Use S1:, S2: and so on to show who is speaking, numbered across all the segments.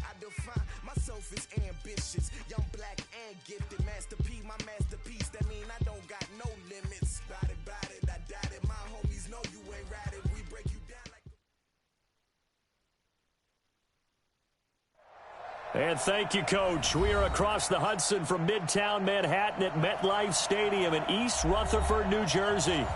S1: I define myself as ambitious, young, black, and gifted. Master P, my masterpiece. That mean I don't got no limits. Bout it, I doubt it. My homies know you ain't ratted. We break you down like.
S2: And thank you, Coach. We are across the Hudson from Midtown Manhattan at MetLife Stadium in East Rutherford, New Jersey.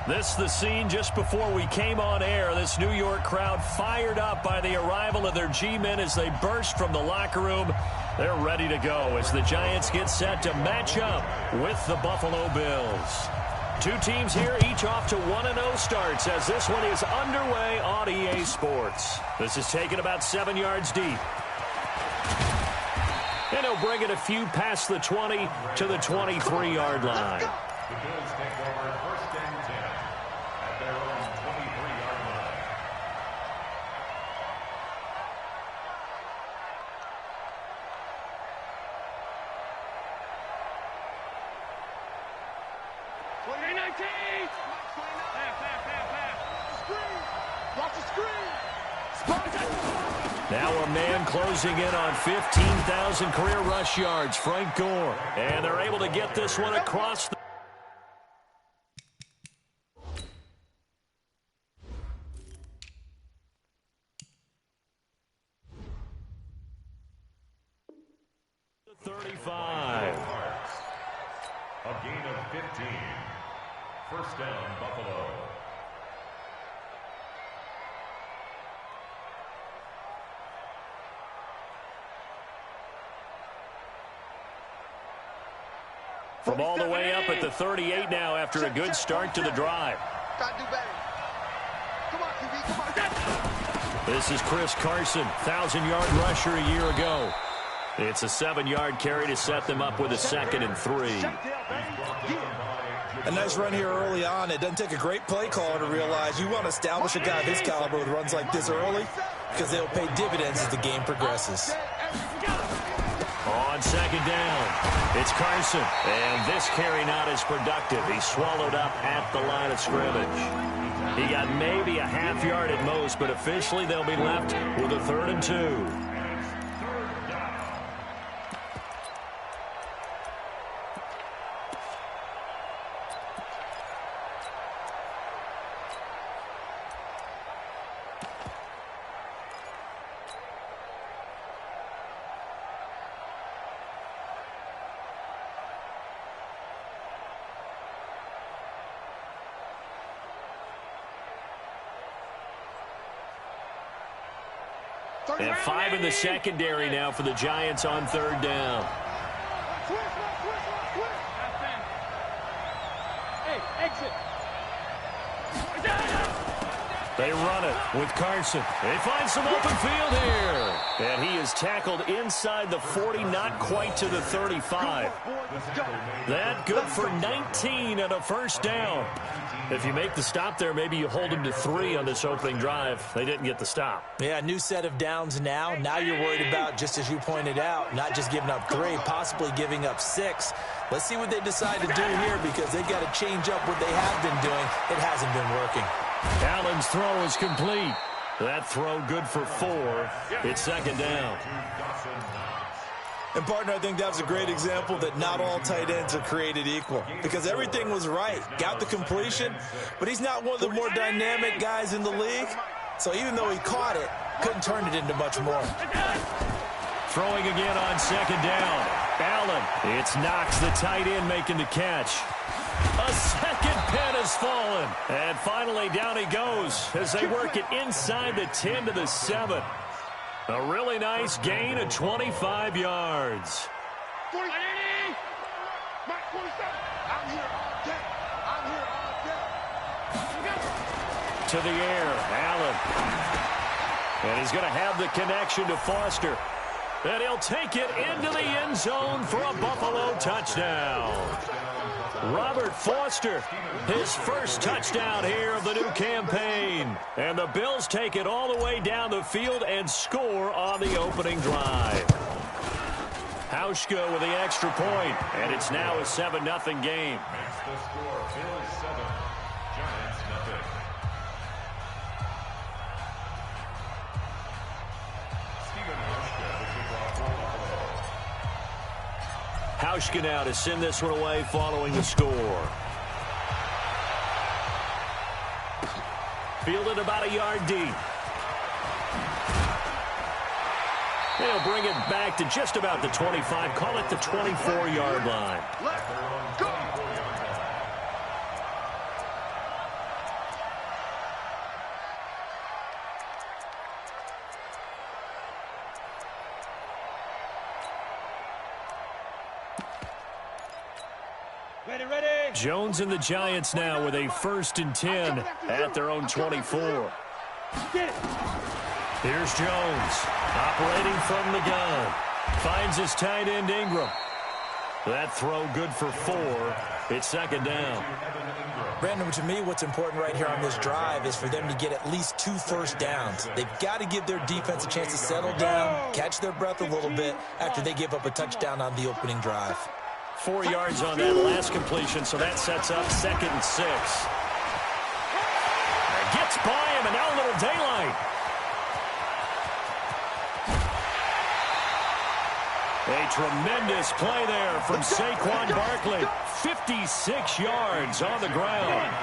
S2: This is the scene just before we came on air. This New York crowd fired up by the arrival of their G-men as they burst from the locker room. They're ready to go as the Giants get set to match up with the Buffalo Bills. Two teams here, each off to 1-0 starts as this one is underway on EA Sports. This is taken about 7 yards deep. And he'll bring it a few past the 20 to the 23-yard line.
S3: The Bills take over first and 10 at their own 23-yard line.
S2: Now a man closing in on 15,000 career rush yards, Frank Gore. And they're able to get this one across the...
S3: A gain of 15. First down, Buffalo.
S2: From all the way up at the 38 now after a good start to the drive.
S4: Gotta do better. Come on, QB, come on.
S2: This is Chris Carson, 1,000-yard rusher a year ago. It's a 7-yard carry to set them up with a 2nd and 3.
S5: A nice run here early on. It doesn't take a great play caller to realize you want to establish a guy of his caliber with runs like this early because they'll pay dividends as the game progresses.
S2: On 2nd down, it's Carson. And this carry not as productive. He swallowed up at the line of scrimmage. He got maybe a half yard at most, but officially they'll be left with a 3rd and 2. And 5 in the secondary now for the Giants on 3rd down. They run it with Carson. They find some open field here. And he is tackled inside the 40, not quite to the 35. That good for 19 and a first down. If you make the stop there, maybe you hold him to 3 on this opening drive. They didn't get the stop.
S5: Yeah, new set of downs now. Now you're worried about, just as you pointed out, not just giving up 3, possibly giving up 6. Let's see what they decide to do here because they've got to change up what they have been doing. It hasn't been working.
S2: Allen's throw is complete. That throw good for 4. It's 2nd down.
S5: And, partner, I think that was a great example that not all tight ends are created equal because everything was right. Got the completion, but he's not one of the more dynamic guys in the league. So even though he caught it, couldn't turn it into much more.
S2: Throwing again on 2nd down. Allen, it's Knox, the tight end, making the catch. A second pin has fallen. And finally down he goes as they work it inside the 10 to the 7. A really nice gain of 25 yards. To the air, Allen. And he's going to have the connection to Foster. And he'll take it into the end zone for a Buffalo touchdown. Robert Foster, his first touchdown here of the new campaign. And the Bills take it all the way down the field and score on the opening drive. Hauschka with the extra point, and it's now a 7-0 game.
S3: Makes the score Bills 7, Giants nothing. Stephen Hauschka.
S2: Hauschka now to send this one away following the score. Fielded about a yard deep. They'll bring it back to just about the 25. Call it the 24-yard line.
S4: Let's go.
S2: Jones and the Giants now with a 1st and 10 at their own 24. Here's Jones operating from the gun. Finds his tight end Ingram. That throw good for 4. It's 2nd down.
S5: Brandon, to me, what's important right here on this drive is for them to get at least 2 first downs. They've got to give their defense a chance to settle down, catch their breath a little bit after they give up a touchdown on the opening drive.
S2: 4 yards on that last completion, so that sets up 2nd and 6. Gets by him, and now a little daylight. A tremendous play there from Saquon Barkley. 56 yards on the ground.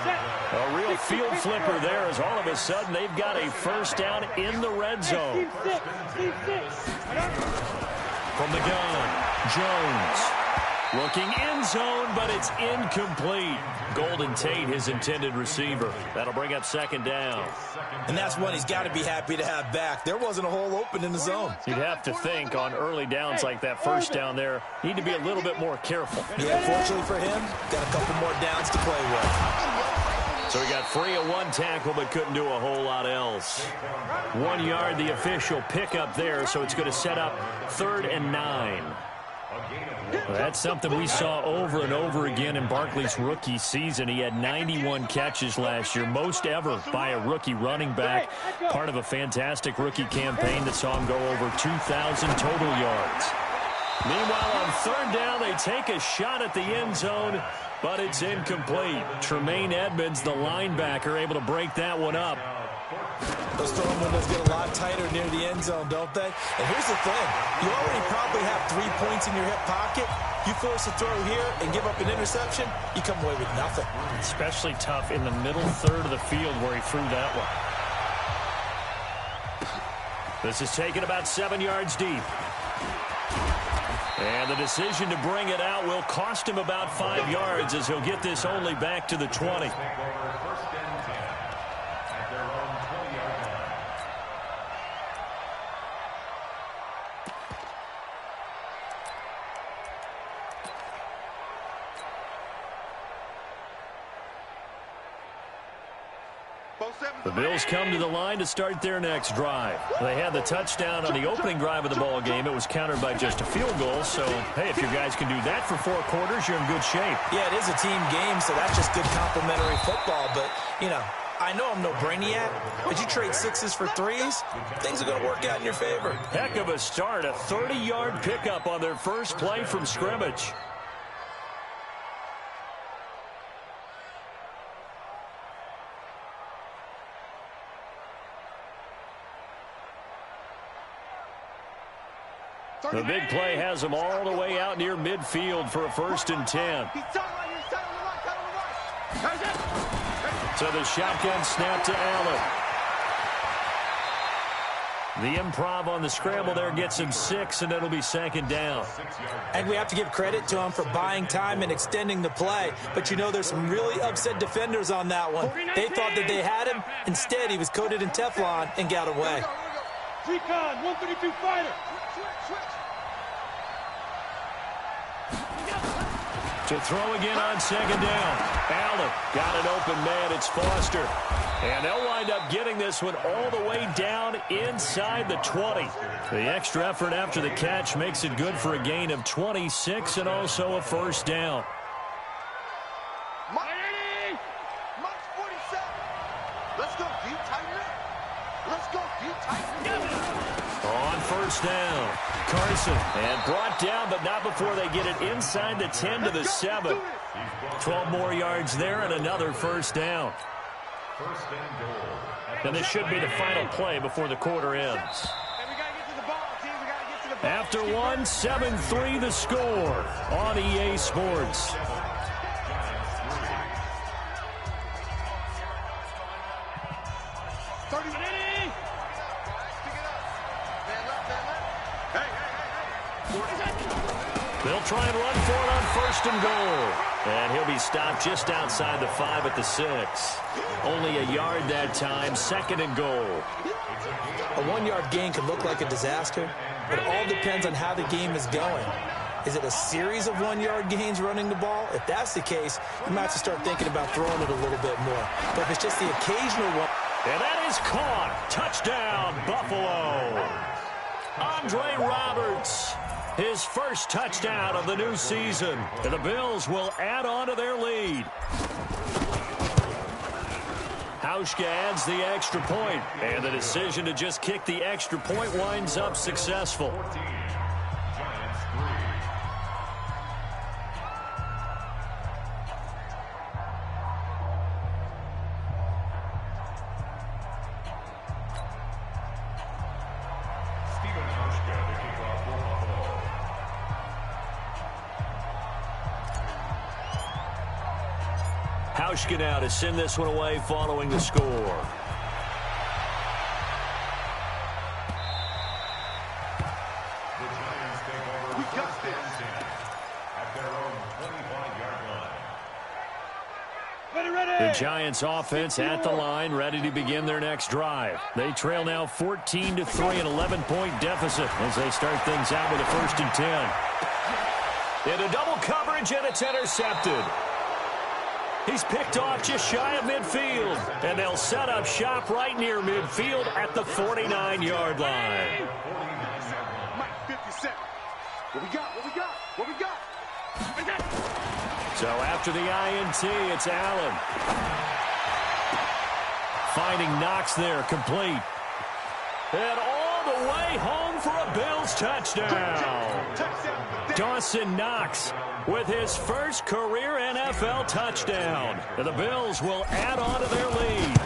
S2: A real field flipper there as all of a sudden they've got a 1st down in the red zone. From the gun, Jones. Looking end zone, but it's incomplete. Golden Tate, his intended receiver. That'll bring up 2nd down.
S5: And that's one he's got to be happy to have back. There wasn't a hole open in the zone.
S2: You'd have to think on early downs like that 1st down there, need to be a little bit more careful.
S5: Yeah, fortunately for him, got a couple more downs to play with.
S2: So he got free of 1 tackle, but couldn't do a whole lot else. 1 yard, the official pickup there, so it's going to set up 3rd and 9. Well, that's something we saw over and over again in Barkley's rookie season. He had 91 catches last year, most ever by a rookie running back. Part of a fantastic rookie campaign that saw him go over 2,000 total yards. Meanwhile, on 3rd down, they take a shot at the end zone, but it's incomplete. Tremaine Edmonds, the linebacker, able to break that one up.
S5: Those throwing windows get a lot tighter near the end zone, don't they? And here's the thing. You already probably have 3 points in your hip pocket. You force a throw here and give up an interception, you come away with nothing.
S2: Especially tough in the middle 3rd of the field where he threw that one. This is taken about 7 yards deep. And the decision to bring it out will cost him about 5 yards as he'll get this only back to the 20. The Bills come to the line to start their next drive. They had the touchdown on the opening drive of the ball game. It was countered by just a field goal. So, hey, if your guys can do that for 4 quarters, you're in good shape.
S5: Yeah, it is a team game, so that's just good complimentary football. But, you know, I know I'm no brainiac, but you trade 6s for 3s, things are going to work out in your favor.
S2: Heck of a start, a 30-yard pickup on their first play from scrimmage. The big play has them all the way out near midfield for a 1st and 10. So the shotgun snap to Allen. The improv on the scramble there gets him 6, and it'll be 2nd down.
S5: And we have to give credit to him for buying time and extending the play. But you know there's some really upset defenders on that one. They thought that they had him. Instead, he was coated in Teflon and got away.
S6: Recon, 132 fighter.
S2: To throw again on 2nd down. Allen got an open man. It's Foster. And they'll wind up getting this one all the way down inside the 20. The extra effort after the catch makes it good for a gain of 26 and also a 1st down.
S4: March 47. Let's go, deep tighten it. Let's go, deep tighten it.
S2: On 1st down, Carson, and brought down, but not before they get it inside the 10 to the 7. 12 more yards there and another 1st down. And this should be the final play before the quarter ends.
S6: And we got to get to the ball, team. We got to get to the
S2: After one, 7-3 the score on EA Sports. They'll try and run for it on 1st and goal. And he'll be stopped just outside the 5 at the 6. Only a yard that time, 2nd and goal.
S5: A 1-yard gain can look like a disaster. It all depends on how the game is going. Is it a series of 1-yard gains running the ball? If that's the case, you might have to start thinking about throwing it a little bit more. But if it's just the occasional one.
S2: And that is caught. Touchdown, Buffalo. Andre Roberts, his first touchdown of the new season. And the Bills will add on to their lead. Hauschka adds the extra point, and the decision to just kick the extra point winds up successful. Hauschka now to send this one away following the score.
S3: The Giants take over. We got this at their own 25-yard line.
S2: The Giants offense at the line, ready to begin their next drive. They trail now 14-3, an 11-point deficit as they start things out with a 1st and 10. Into double coverage, and it's intercepted. He's picked off just shy of midfield, and they'll set up shop right near midfield at the 49-yard line.
S4: Mike, 50 seconds. What we got? What we got? What we got?
S2: So after the INT, it's Allen. Finding Knox there, complete. And all the way home for a Bills touchdown. Dawson Knox with his first career NFL touchdown. And the Bills will add on to their lead.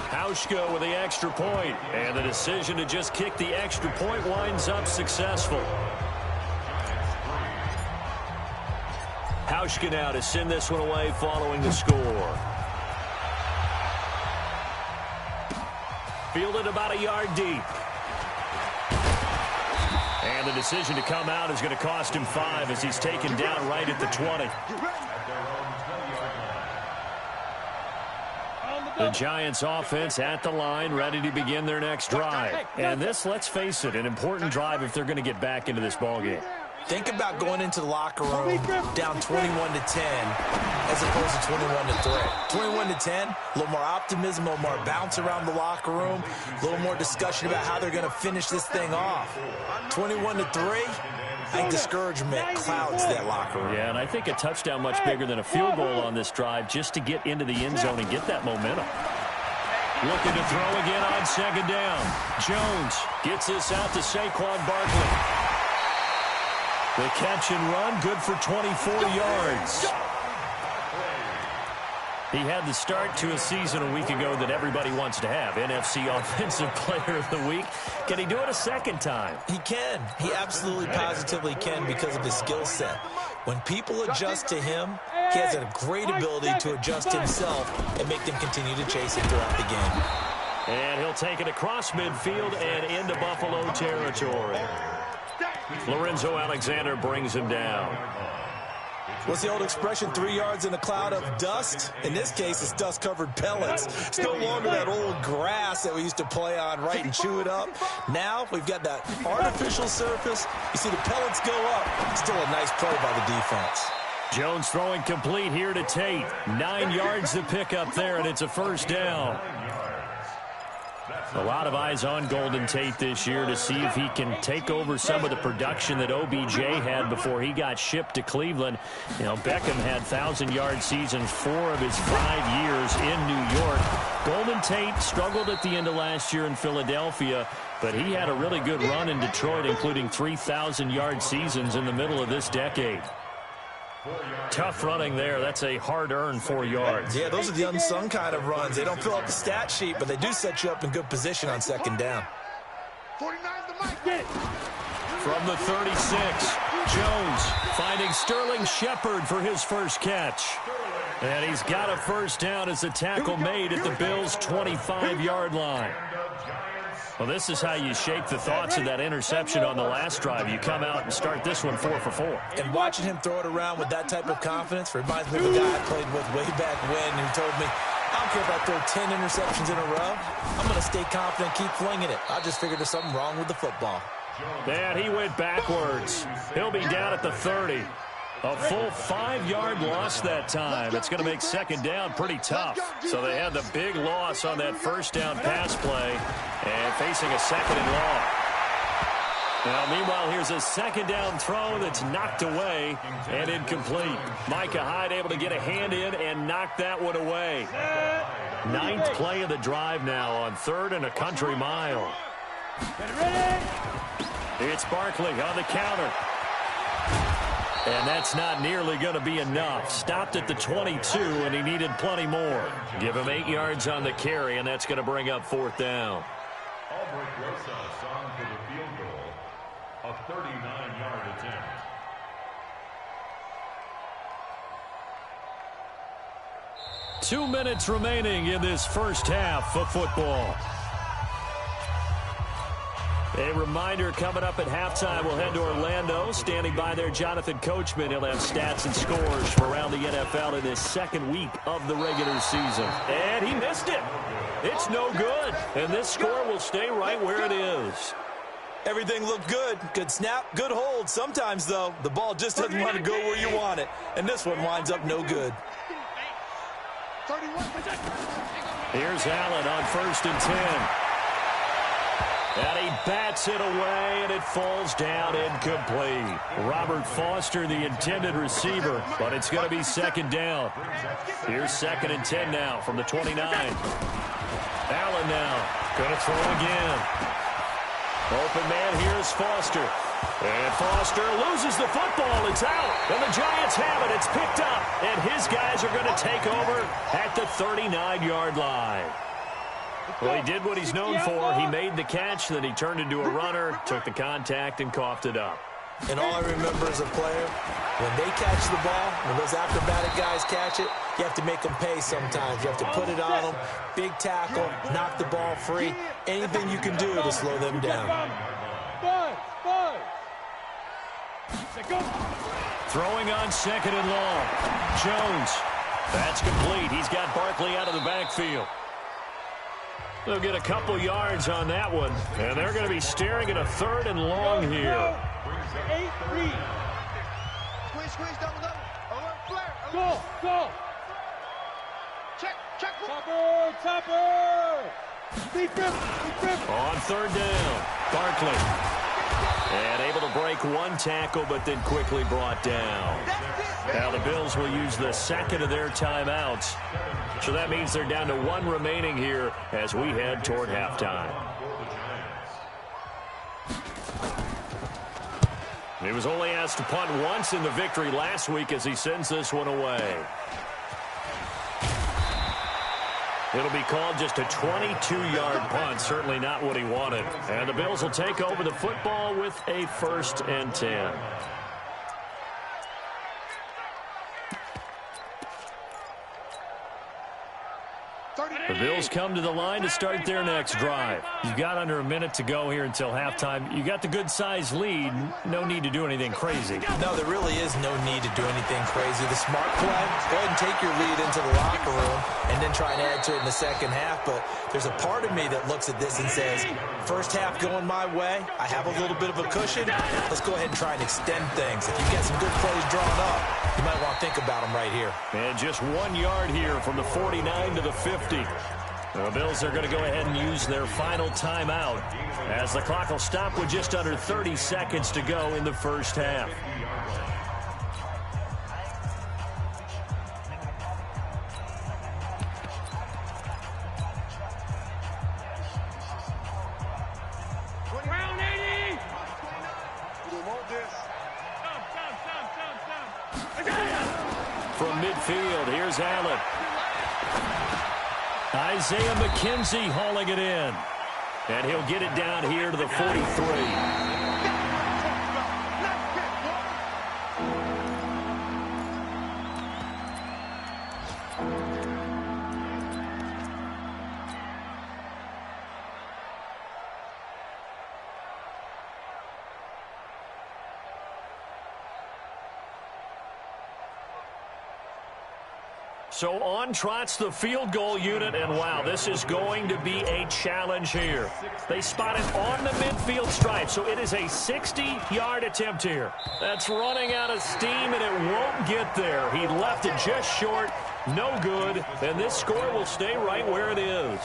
S2: Hauschka with the extra point, and the decision to just kick the extra point winds up successful. Hauschka now to send this one away following the score. Fielded about a yard deep. And the decision to come out is going to cost him 5 as he's taken down right at the 20. The Giants offense at the line, ready to begin their next drive. And this, let's face it, an important drive if they're going to get back into this ballgame.
S5: Think about going into the locker room down 21-10 as opposed to 21-3. 21-10, a little more optimism, a little more bounce around the locker room, a little more discussion about how they're going to finish this thing off. 21-3, I think discouragement clouds that locker room.
S2: Yeah, and I think a touchdown much bigger than a field goal on this drive just to get into the end zone and get that momentum. Looking to throw again on 2nd down. Jones gets this out to Saquon Barkley. The catch and run, good for 24 yards. He had the start to a season a week ago that everybody wants to have. NFC Offensive Player of the Week. Can he do it a second time?
S5: He can. He absolutely positively can because of his skill set. When people adjust to him, he has a great ability to adjust himself and make them continue to chase him throughout the game.
S2: And he'll take it across midfield and into Buffalo territory. Lorenzo Alexander brings him down.
S5: What's the old expression, 3 yards in a cloud of dust? In this case, it's dust-covered pellets. It's no longer that old grass that we used to play on, right, and chew it up. Now we've got that artificial surface. You see the pellets go up. Still a nice play by the defense.
S2: Jones throwing complete here to Tate. 9 yards to pick up there, and it's a 1st down. A lot of eyes on Golden Tate this year to see if he can take over some of the production that OBJ had before he got shipped to Cleveland. You know, Beckham had 1,000-yard seasons 4 of his 5 years in New York. Golden Tate struggled at the end of last year in Philadelphia, but he had a really good run in Detroit, including 3,000-yard seasons in the middle of this decade. Tough running there. That's a hard-earned 4 yards.
S5: Yeah, those are the unsung kind of runs. They don't fill up the stat sheet, but they do set you up in good position on 2nd down.
S4: 49's the mic.
S2: From the 36, Jones finding Sterling Shepard for his first catch. And he's got a first down as a tackle made at the Bills' 25-yard line. Well, this is how you shake the thoughts of that interception on the last drive. You come out and start this one 4 for 4.
S5: And watching him throw it around with that type of confidence reminds me of a guy I played with way back when who told me, I don't care if I throw 10 interceptions in a row. I'm going to stay confident, keep flinging it. I just figured there's something wrong with the football.
S2: And he went backwards. He'll be down at the 30. A full 5-yard loss that time. It's going to make second down pretty tough. So they had the big loss on that first down pass play and facing a second and long. Now, meanwhile, here's a second down throw that's knocked away and incomplete. Micah Hyde able to get a hand in and knock that one away. 9th play of the drive now on 3rd and a country mile. It's Barkley on the counter. And that's not nearly going to be enough. Stopped at the 22, and he needed plenty more. Give him 8 yards on the carry, and that's going to bring up 4th down.
S3: Albert Rosas on for the field goal, a 39-yard attempt.
S2: Two minutes remaining in this first half of football. A reminder, coming up at halftime, we'll head to Orlando. Standing by there, Jonathan Coachman. He'll have stats and scores from around the NFL in this second week of the regular season. And he missed it. It's no good. And this score will stay right where it is.
S5: Everything looked good. Good snap, good hold. Sometimes, though, the ball just doesn't want to go where you want it. And this one winds up no good.
S2: Here's Allen on 1st and 10. And he bats it away, and it falls down incomplete. Robert Foster, the intended receiver, but it's going to be second down. Here's 2nd and 10 now from the 29. Allen now going to throw again. Open man, here's Foster. And Foster loses the football. It's out. And the Giants have it. It's picked up. And his guys are going to take over at the 39-yard line. Well, he did what he's known for. He made the catch, then he turned into a runner, took the contact, and coughed it up.
S5: And all I remember as a player, when they catch the ball, when those acrobatic guys catch it, you have to make them pay sometimes. You have to put it on them, big tackle, knock the ball free, anything you can do to slow them down.
S2: Throwing on 2nd and long. Jones. That's complete. He's got Barkley out of the backfield. They'll get a couple yards on that one, and they're going to be staring at a 3rd and long here.
S6: 8-3.
S4: Squeeze, double. Alert, flare.
S6: Go.
S4: Check.
S6: Topper. Deep grip.
S2: On 3rd down, Barkley. And able to break one tackle, but then quickly brought down. Now the Bills will use the 2nd of their timeouts. So that means they're down to 1 remaining here as we head toward halftime. He was only asked to punt once in the victory last week as he sends this one away. It'll be called just a 22-yard punt. Certainly not what he wanted. And the Bills will take over the football with a 1st and 10. The Bills come to the line to start their next drive. You've got under a minute to go here until halftime. You got the good-sized lead. No need to do anything crazy.
S5: No, there really is no need to do anything crazy. The smart play, go ahead and take your lead into the locker room and then try and add to it in the second half. But there's a part of me that looks at this and says, first half going my way, I have a little bit of a cushion. Let's go ahead and try and extend things. If you get some good plays drawn up, you might want to think about them right here.
S2: And just 1 yard here from the 49 to the 50. The Bills are going to go ahead and use their final timeout as the clock will stop with just under 30 seconds to go in the first half.
S6: Round 80.
S2: From midfield, here's Allen. Isaiah McKenzie hauling it in. And he'll get it down here to the 43. So on trots the field goal unit, and wow, this is going to be a challenge here. They spot it on the midfield stripe, so it is a 60-yard attempt here. That's running out of steam, and it won't get there. He left it just short, no good, and this score will stay right where it is.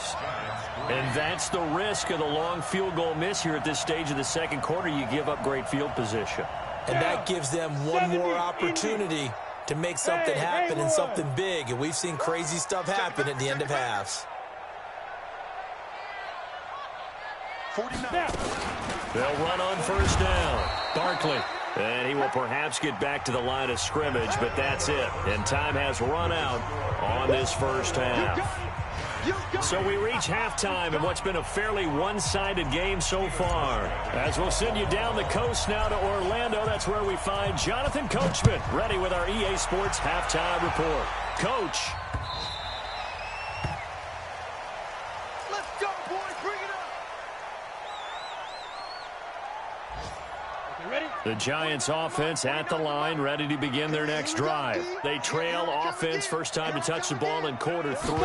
S2: And that's the risk of the long field goal miss here at this stage of the second quarter. You give up great field position.
S5: And that gives them one more opportunity to make something happen and something big. And we've seen crazy stuff happen at the end of halves.
S4: 49.
S2: They'll run on first down. Barkley. And he will perhaps get back to the line of scrimmage, but that's it. And time has run out on this first half. So we reach halftime in what's been a fairly one-sided game so far. As we'll send you down the coast now to Orlando, that's where we find Jonathan Coachman, ready with our EA Sports Halftime Report. Coach.
S4: Let's go, boys. Bring it up. You ready?
S2: The Giants offense at the line, ready to begin their next drive. They trail offense, first time to touch the ball in quarter 3,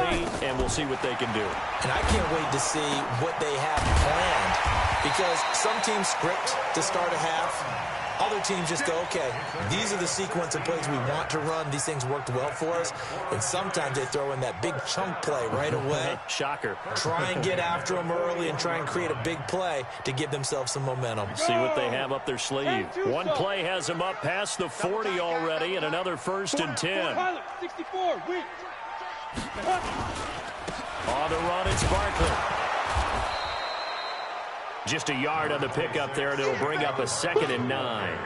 S2: and we'll see what they can do.
S5: And I can't wait to see what they have planned, because some teams script to start a half. Other teams just go, okay, these are the sequence of plays we want to run. These things worked well for us. And sometimes they throw in that big chunk play right away.
S2: Shocker.
S5: Try and get after them early and try and create a big play to give themselves some momentum.
S2: See what they have up their sleeve. One play has them up past the 40 already, and another 1st and 10.
S6: 64, win.
S2: On the run, it's Barkley. Just a yard on the pickup there, and it'll bring up a 2nd and 9.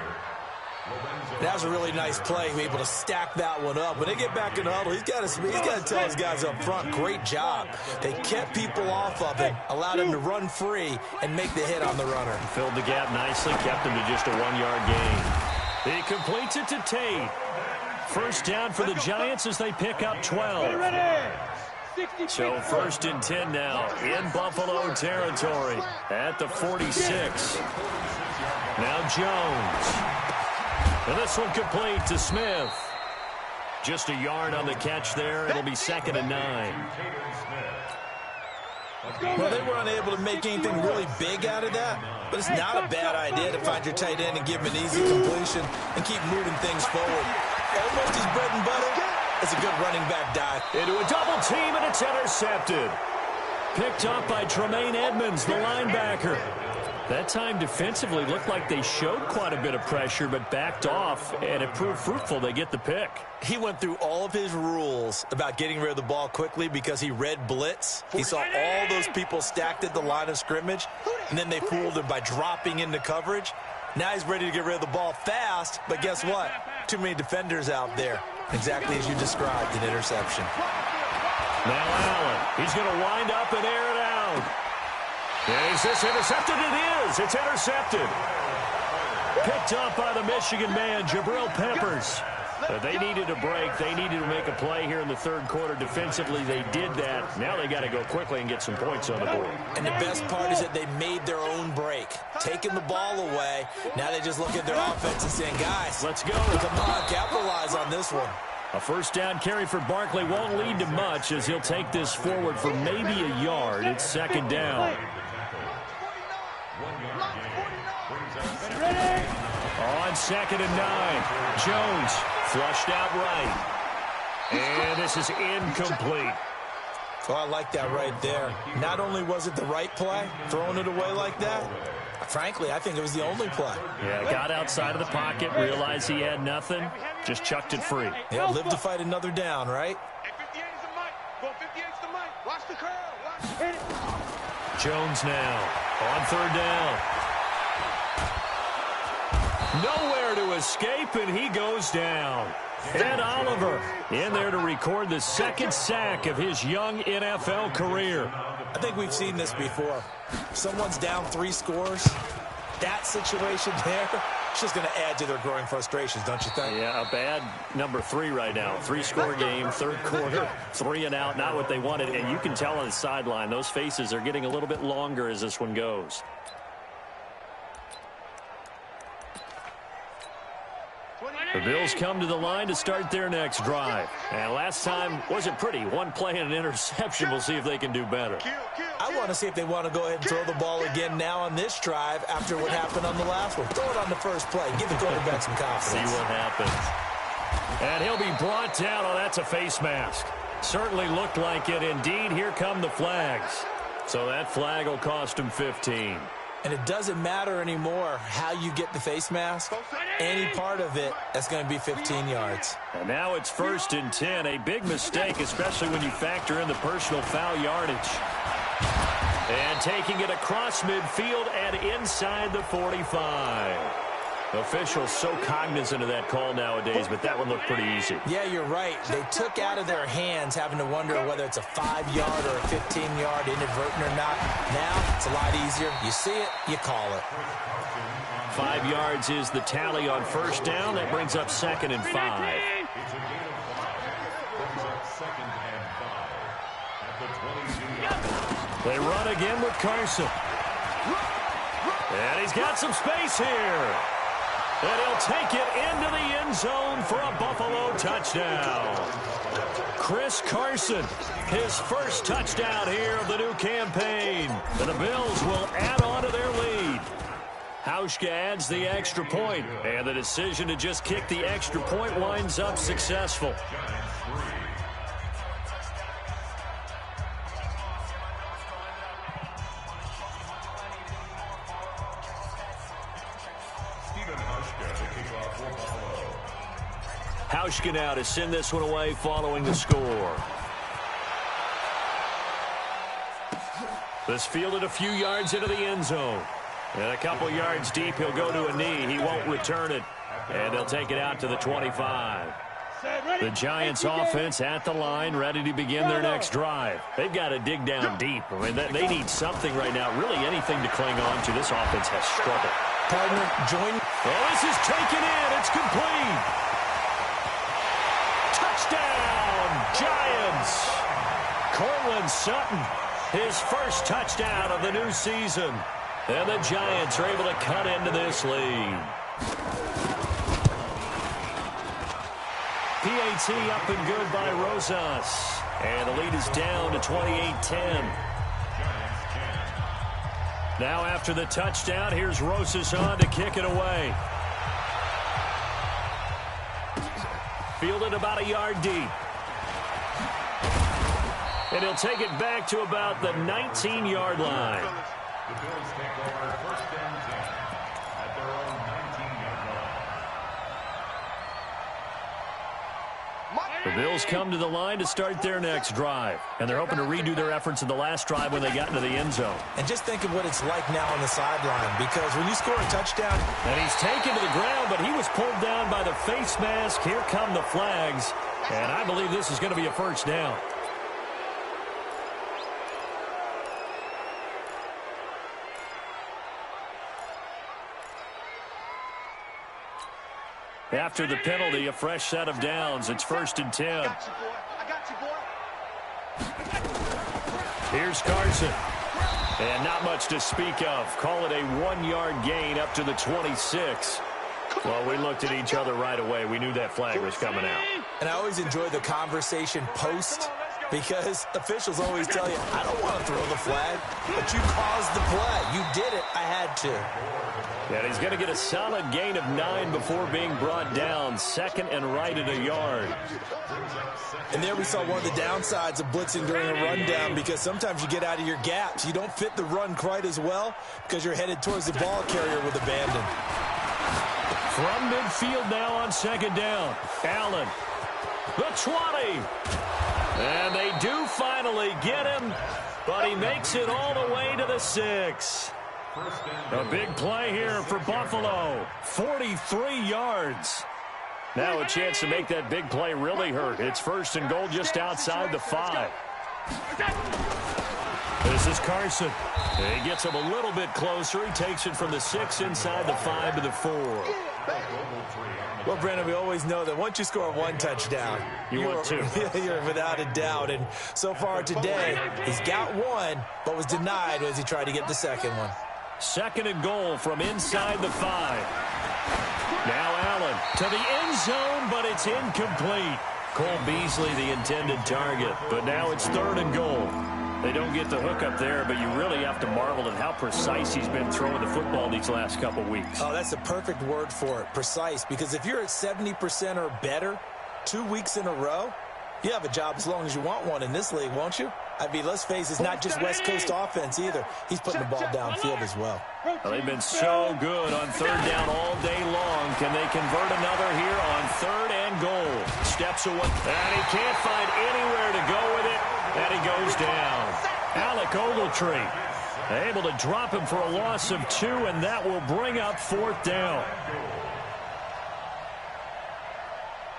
S5: That was a really nice play, able to stack that one up. When they get back in the huddle, he's got to tell his guys up front, great job. They kept people off of him, allowed him to run free and make the hit on the runner.
S2: Filled the gap nicely, kept him to just a 1-yard gain. He completes it to Tate. First down for the Giants as they pick up 12. So 1st and 10 now in Buffalo territory at the 46. Now Jones. And this one complete to Smith. Just a yard on the catch there. It'll be 2nd and 9.
S5: Well, they were unable to make anything really big out of that, but it's not a bad idea to find your tight end and give him an easy completion and keep moving things forward. Almost his bread and butter. It's a good running back dive.
S2: Into a double team, and it's intercepted. Picked up by Tremaine Edmonds, the linebacker. That time defensively looked like they showed quite a bit of pressure, but backed off, and it proved fruitful. They get the pick.
S5: He went through all of his rules about getting rid of the ball quickly because he read blitz. He saw all those people stacked at the line of scrimmage, and then they fooled him by dropping into coverage. Now he's ready to get rid of the ball fast, but guess what? Too many defenders out there. Exactly as you described, an interception.
S2: Now Allen, he's going to wind up and air it out. Is this intercepted? It is. It's intercepted. Picked up by the Michigan man, Jabril Peppers. They needed a break. They needed to make a play here in the 3rd quarter. Defensively, they did that. Now they got to go quickly and get some points on the board.
S5: And the best part is that they made their own break. Taking the ball away. Now they just look at their offense and saying, guys,
S2: let's go.
S5: Come on, capitalize on this one.
S2: A first down carry for Barkley won't lead to much as he'll take this forward for maybe a yard. It's 2nd down. On 2nd and 9, Jones flushed out right. And this is incomplete.
S5: Well, I like that right there. Not only was it the right play, throwing it away like that, frankly, I think it was the only play.
S2: Yeah, got outside of the pocket, realized he had nothing, just chucked it free.
S5: Yeah, live to fight another down, right?
S4: Watch the curl.
S2: Jones now on 3rd down. Nowhere to escape, and he goes down. Ed Oliver in there to record the 2nd sack of his young NFL career.
S5: I think we've seen this before. Someone's down 3 scores. That situation there, it's just going to add to their growing frustrations, don't you think?
S2: Yeah, a bad number 3 right now. 3-score game, third quarter, 3 and out, not what they wanted. And you can tell on the sideline, those faces are getting a little bit longer as this one goes. The Bills come to the line to start their next drive. And last time wasn't pretty. 1 play and an interception. We'll see if they can do better.
S5: I want to see if they want to go ahead and throw the ball again now on this drive after what happened on the last one. Throw it on the first play. Give the quarterback some confidence.
S2: See what happens. And he'll be brought down. Oh, that's a face mask. Certainly looked like it. Indeed, here come the flags. So that flag will cost him 15.
S5: And it doesn't matter anymore how you get the face mask. Any part of it, that's going to be 15 yards.
S2: And now it's 1st and 10. A big mistake, especially when you factor in the personal foul yardage. And taking it across midfield and inside the 45. Officials so cognizant of that call nowadays, but that one looked pretty easy.
S5: Yeah, you're right. They took out of their hands having to wonder whether it's a 5-yard or a 15-yard inadvertent or not. Now, it's a lot easier. You see it, you call it.
S2: 5 yards is the tally on first down. That brings up 2nd and 5.
S3: It's a gain of 5. Brings up 2nd and 5 at the 22-yard line.
S2: They run again with Carson. And he's got some space here. And he'll take it into the end zone for a Buffalo touchdown. Chris Carson, his first touchdown here of the new campaign. And the Bills will add on to their lead. Hauschka adds the extra point, and the decision to just kick the extra point winds up successful. Hauschka now to send this one away following the score. This fielded a few yards into the end zone. And a couple yards deep, he'll go to a knee. He won't return it. And they'll take it out to the 25. The Giants offense at the line, ready to begin their next drive. They've got to dig down deep. I mean, they need something right now, really anything to cling on to. This offense has struggled.
S5: Partner, join.
S2: Oh, this is taken in. It's complete. Touchdown, Giants. Cortland Sutton, his first touchdown of the new season. And the Giants are able to cut into this lead. PAT up and good by Rosas. And the lead is down to 28-10. Now after the touchdown, here's Rosas on to kick it away. Fielded about a yard deep. And he'll take it back to about the 19-yard line.
S3: The Bills take over 1st and 10 at their own 19-yard line.
S2: The Bills come to the line to start their next drive. And they're hoping to redo their efforts in the last drive when they got into the end zone.
S5: And just think of what it's like now on the sideline, because when you score a touchdown.
S2: And he's taken to the ground, but he was pulled down by the face mask. Here come the flags. And I believe this is going to be a first down. After the penalty, a fresh set of downs. It's 1st and 10.
S4: I got you, boy.
S2: Here's Carson. And not much to speak of. Call it a 1-yard gain up to the 26. Well, we looked at each other right away. We knew that flag was coming out.
S5: And I always enjoy the conversation post, because officials always tell you, I don't want to throw the flag, but you caused the play. You did it. I had to.
S2: And he's going to get a solid gain of 9 before being brought down. 2nd and right at a yard.
S5: And there we saw one of the downsides of blitzing during a rundown, because sometimes you get out of your gaps. You don't fit the run quite as well because you're headed towards the ball carrier with abandon.
S2: From midfield now on 2nd down. Allen. The 20. And they do finally get him, but he makes it all the way to the 6. A big play here for Buffalo. 43 yards. Now a chance to make that big play really hurt. It's 1st and goal just outside the 5. This is Carson. He gets him a little bit closer. He takes it from the 6 inside the 5 to the 4.
S5: Well, Brandon, we always know that once you score one touchdown,
S2: you want two.
S5: You're without a doubt. And so far today, he's got one, but was denied as he tried to get the second one.
S2: 2nd and goal from inside the 5. Now Allen to the end zone, but it's incomplete. Cole Beasley, the intended target, but now it's 3rd and goal. They don't get the hook up there, but you really have to marvel at how precise he's been throwing the football these last couple weeks.
S5: Oh, that's the perfect word for it, precise, because if you're at 70% or better 2 weeks in a row, you have a job as long as you want one in this league, won't you? I mean, let's face it, it's not just West Coast offense either. He's putting the ball downfield as well.
S2: Well, they've been so good on 3rd down all day long. Can they convert another here on 3rd and goal? Steps away, and he can't find anywhere to go with it, and he goes down. Alec Ogletree able to drop him for a loss of 2, and that will bring up 4th down.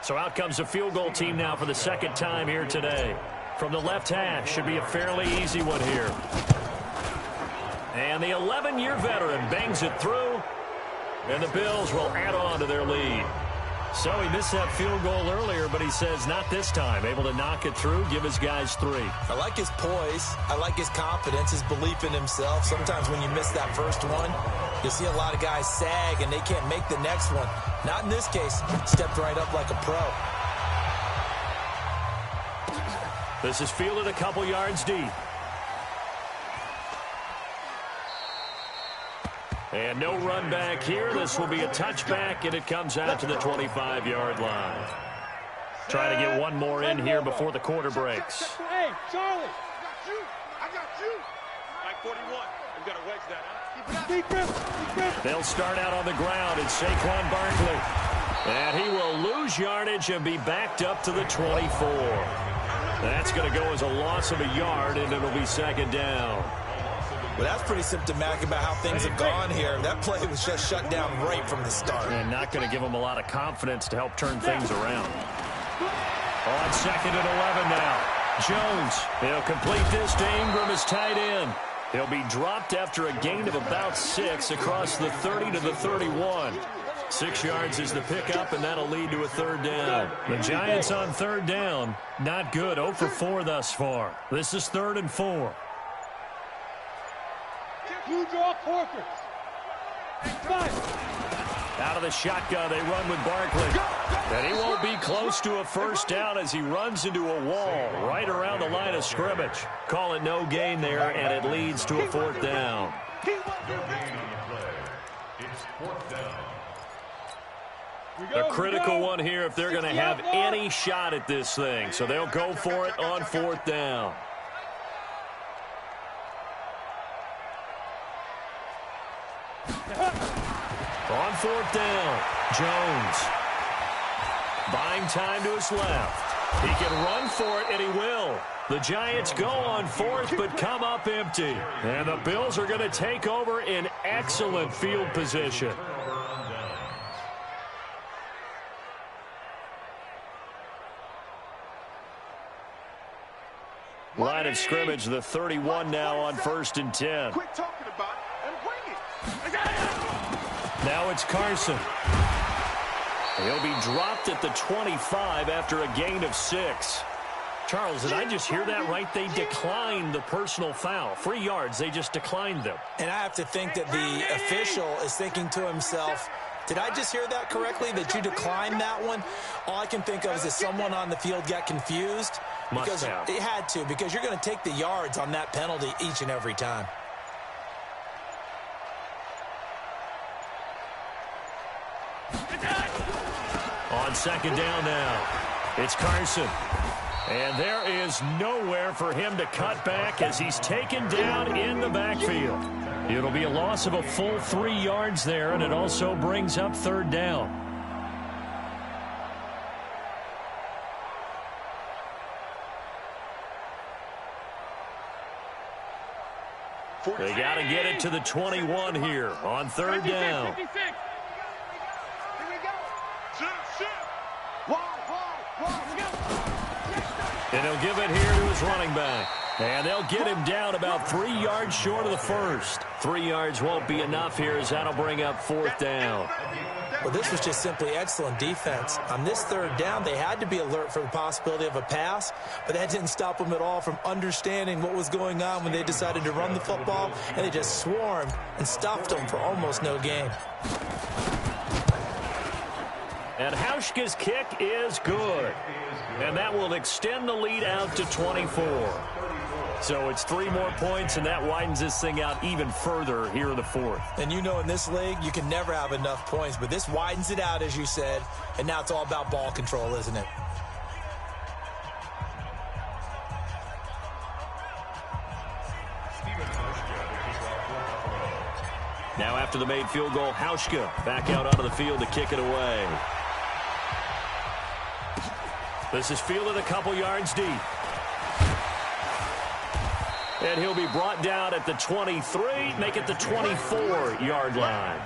S2: So out comes the field goal team now for the 2nd time here today. From the left hash, should be a fairly easy one here. And the 11-year veteran bangs it through, and the Bills will add on to their lead. So he missed that field goal earlier, but he says not this time. Able to knock it through, give his guys 3.
S5: I like his poise. I like his confidence, his belief in himself. Sometimes when you miss that first one, you'll see a lot of guys sag, and they can't make the next one. Not in this case. Stepped right up like a pro.
S2: This is fielded a couple yards deep. And no run back here. This will be a touchback, and it comes out to the 25-yard line. Trying to get one more in here before the quarter breaks.
S6: Hey, Charlie.
S4: I got you.
S6: Mike 41. We've got to wedge that out.
S2: They'll start out on the ground. It's Saquon Barkley. And he will lose yardage and be backed up to the 24. That's going to go as a loss of a yard, and it'll be 2nd down.
S5: Well, that's pretty symptomatic about how things have gone here. That play was just shut down right from the start.
S2: And not going to give him a lot of confidence to help turn things around. On 2nd and 11 now. Jones, he'll complete this to Ingram as tight end. He'll be dropped after a gain of about 6 across the 30 to the 31. 6 yards is the pickup, and that'll lead to a 3rd down. The Giants on 3rd down. Not good. 0 for 4 thus far. This is 3rd and 4.
S6: You draw quarters. 5.
S2: Out of the shotgun, they run with Barkley. And he won't be close to a 1st down as he runs into a wall right around the line of scrimmage. Call it no gain there, and it leads to a 4th down.
S3: No gain on the play. It's 4th down.
S2: A critical one here if they're going to have any shot at this thing. So they'll go for it on 4th down. On 4th down, Jones. Buying time to his left. He can run for it, and he will. The Giants go on 4th, but come up empty. And the Bills are going to take over in excellent field position. Line of scrimmage, the 31 now on 1st and 10.
S4: Quit talking about it and bring it.
S2: Now it's Carson. He'll be dropped at the 25 after a gain of 6. Charles, did I just hear that right? They declined the personal foul. 3 yards, they just declined them.
S5: And I have to think that the official is thinking to himself, did I just hear that correctly, that you declined that one? All I can think of is that someone on the field got confused. Because it had to, because you're going to take the yards on that penalty each and every time.
S2: On 2nd down now, it's Carson. And there is nowhere for him to cut back as he's taken down in the backfield. It'll be a loss of a full 3 yards there, and it also brings up 3rd down. They got to get it to the 21 here on 3rd down.
S6: 56.
S4: Here we go. Wide.
S2: And he'll give it here to his running back. And they'll get him down about 3 yards short of the first. 3 yards won't be enough here as that'll bring up 4th down.
S5: Well, this was just simply excellent defense. On this 3rd down, they had to be alert for the possibility of a pass, but that didn't stop them at all from understanding what was going on when they decided to run the football, and they just swarmed and stuffed them for almost no gain.
S2: And Hauschka's kick is good. And that will extend the lead out to 24. So it's 3 more points, and that widens this thing out even further here in the 4th.
S5: And you know in this league, you can never have enough points, but this widens it out, as you said, and now it's all about ball control, isn't it?
S2: Now after the made field goal, Hauschka back out onto the field to kick it away. This is fielded a couple yards deep. And he'll be brought down at the 23, make it the 24-yard line.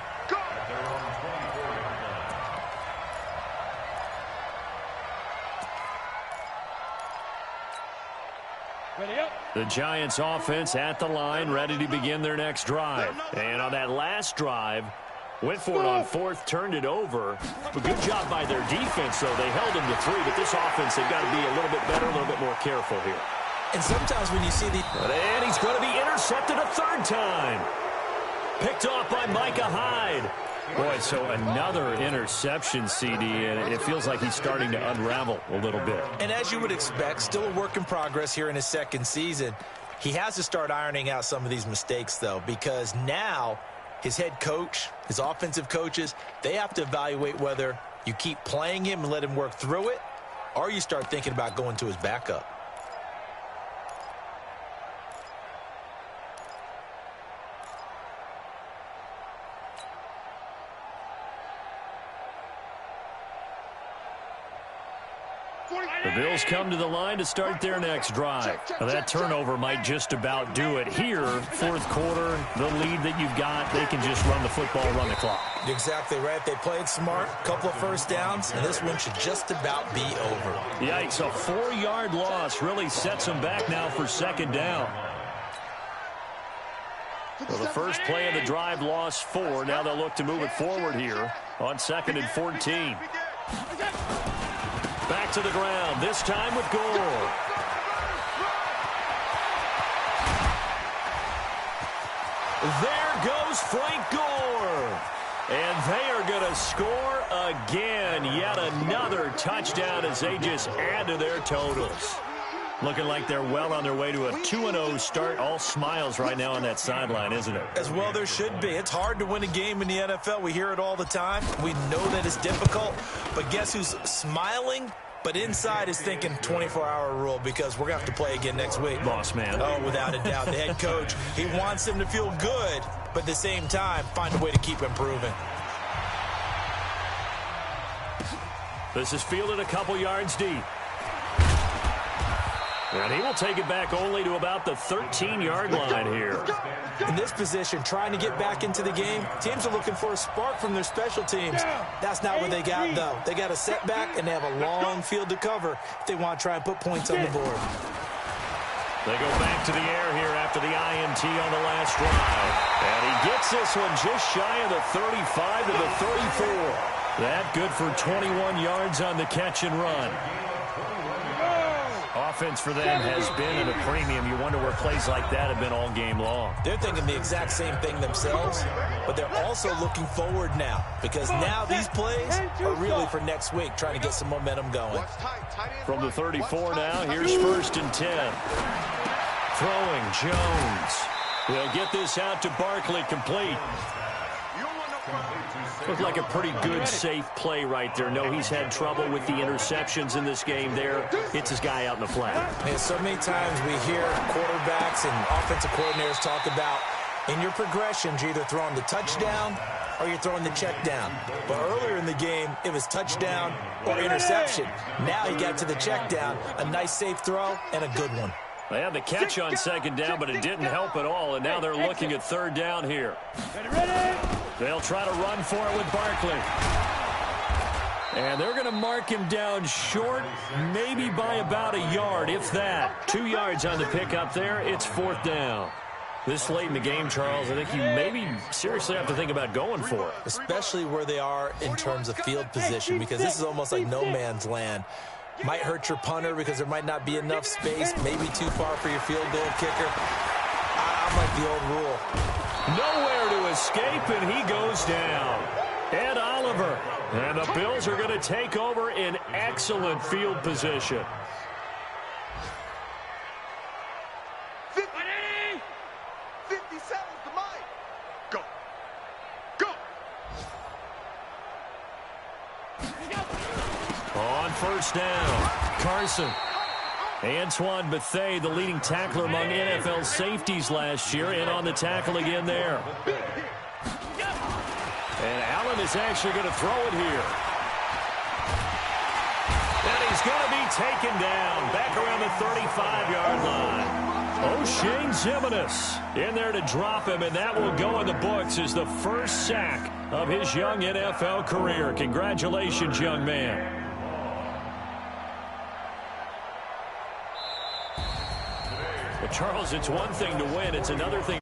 S2: The Giants offense at the line, ready to begin their next drive. And on that last drive, went for it on 4th, turned it over. But good job by their defense, though. They held them to 3, but this offense, they've got to be a little bit better, a little bit more careful here.
S5: And sometimes when you see the...
S2: And he's going to be intercepted a 3rd time. Picked off by Micah Hyde. Boy, so another interception, CD, and it feels like he's starting to unravel a little bit.
S5: And as you would expect, still a work in progress here in his 2nd season. He has to start ironing out some of these mistakes, though, because now his head coach, his offensive coaches, they have to evaluate whether you keep playing him and let him work through it, or you start thinking about going to his backup.
S2: The Bills come to the line to start their next drive. Now, that turnover might just about do it here. 4th quarter, the lead that you've got, they can just run the football, run the clock.
S5: Exactly right. They played smart, a couple of 1st downs, and this one should just about be over.
S2: Yikes, a 4-yard loss really sets them back now for 2nd down. Well, the first play of the drive lost 4. Now they'll look to move it forward here on 2nd and 14. Back to the ground, this time with Gore. There goes Frank Gore. And they are going to score again. Yet another touchdown as they just add to their totals. Looking like they're well on their way to a 2-0 start. All smiles right now on that sideline, isn't it?
S5: As well there should be. It's hard to win a game in the NFL. We hear it all the time. We know that it's difficult. But guess who's smiling? But inside is thinking 24-hour rule because we're going to have to play again next week.
S2: Boss man.
S5: Oh, without a doubt. The head coach, he wants them to feel good, but at the same time, find a way to keep improving.
S2: This is fielded a couple yards deep. And he will take it back only to about the 13-yard line here.
S5: In this position, trying to get back into the game, teams are looking for a spark from their special teams. That's not what they got, though. They got a setback, and they have a long field to cover if they want to try and put points on the board.
S2: They go back to the air here after the INT on the last drive. And he gets this one just shy of the 35 to the 34. That good for 21 yards on the catch and run. Offense for them has been at a premium. You wonder where plays like that have been all game long.
S5: They're thinking the exact same thing themselves, but they're also looking forward now because now these plays are really for next week, trying to get some momentum going.
S2: From the 34 now, here's 1st and 10. Throwing Jones. They'll get this out to Barkley, complete. Looked like a pretty good, safe play right there. No, he's had trouble with the interceptions in this game there. Hits his guy out in the flat.
S5: And so many times we hear quarterbacks and offensive coordinators talk about in your progressions, you're either throwing the touchdown or you're throwing the check down. But earlier in the game, it was touchdown or interception. Now he got to the check down, a nice safe throw and a good one.
S2: They had the catch on 2nd down, but it didn't help at all, and now they're looking at 3rd down here. They'll try to run for it with Barkley. And they're going to mark him down short, maybe by about a yard, if that. 2 yards on the pickup there. It's 4th down. This late in the game, Charles, I think you maybe seriously have to think about going for it.
S5: Especially where they are in terms of field position, because this is almost like no man's land. Might hurt your punter because there might not be enough space, maybe too far for your field goal kicker. I'm like the old rule.
S2: Nowhere to escape, and he goes down. Ed Oliver. And the Bills are going to take over in excellent field position.
S4: 50 seconds to mine. Go. Go.
S2: On 1st down, Carson. Antoine Bethea, the leading tackler among NFL safeties last year, and on the tackle again there. And Allen is actually going to throw it here. And he's going to be taken down back around the 35-yard line. O'Shane Ximines in there to drop him, and that will go in the books as the first sack of his young NFL career. Congratulations, young man. Well, Charles, it's one thing to win. It's another thing